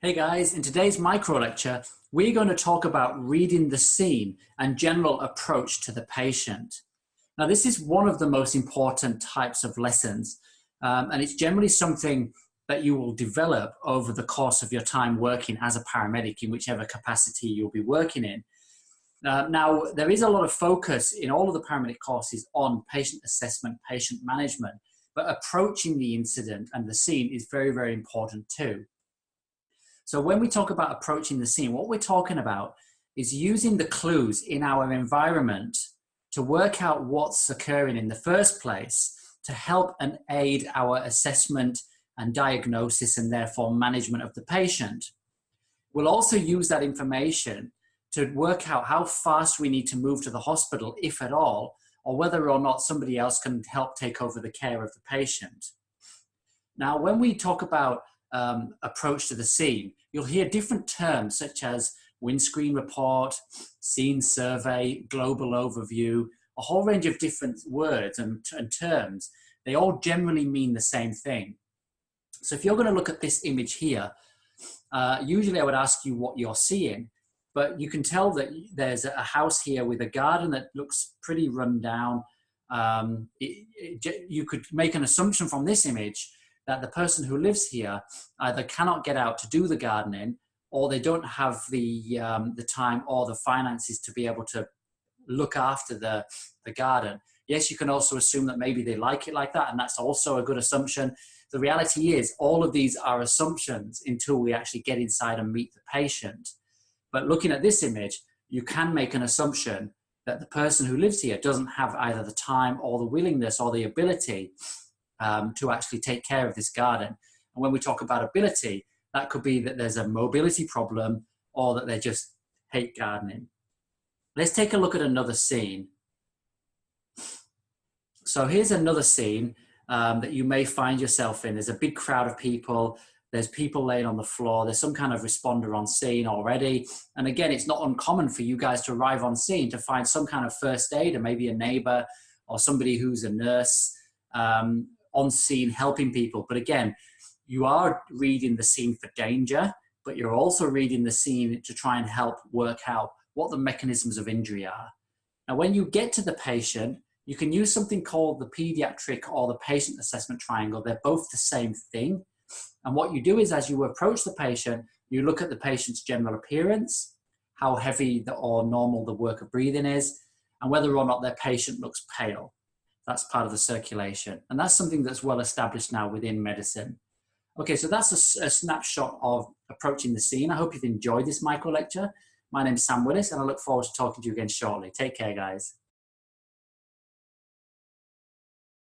Hey guys, in today's micro lecture, we're going to talk about reading the scene and general approach to the patient. Now, this is one of the most important types of lessons, and it's generally something that you will develop over the course of your time working as a paramedic in whichever capacity you'll be working in. Now, there is a lot of focus in all of the paramedic courses on patient assessment, patient management, but approaching the incident and the scene is very, very important too. So when we talk about approaching the scene, what we're talking about is using the clues in our environment to work out what's occurring in the first place to help and aid our assessment and diagnosis and therefore management of the patient. We'll also use that information to work out how fast we need to move to the hospital, if at all, or whether or not somebody else can help take over the care of the patient. Now, when we talk about approach to the scene, you'll hear different terms such as windscreen report, scene survey, global overview, a whole range of different words and terms. They all generally mean the same thing. So if you're going to look at this image here, usually I would ask you what you're seeing, but you can tell that there's a house here with a garden that looks pretty run down. You could make an assumption from this image that the person who lives here either cannot get out to do the gardening, or they don't have the time or the finances to be able to look after the garden. Yes, you can also assume that maybe they like it like that, and that's also a good assumption. The reality is all of these are assumptions until we actually get inside and meet the patient. But looking at this image, you can make an assumption that the person who lives here doesn't have either the time or the willingness or the ability to actually take care of this garden. And when we talk about ability, that could be that there's a mobility problem or that they just hate gardening. Let's take a look at another scene. So here's another scene that you may find yourself in. There's a big crowd of people. There's people laying on the floor. There's some kind of responder on scene already. And again, it's not uncommon for you guys to arrive on scene to find some kind of first aid, or maybe a neighbor or somebody who's a nurse on scene helping people. But again, you are reading the scene for danger, but you're also reading the scene to try and help work out what the mechanisms of injury are. Now, when you get to the patient, you can use something called the pediatric or the patient assessment triangle. They're both the same thing. And what you do is, as you approach the patient, you look at the patient's general appearance, how heavy or normal the work of breathing is, and whether or not their patient looks pale. That's part of the circulation. And that's something that's well established now within medicine. Okay, so that's a snapshot of approaching the scene. I hope you've enjoyed this micro lecture. My name's Sam Willis, and I look forward to talking to you again shortly. Take care, guys.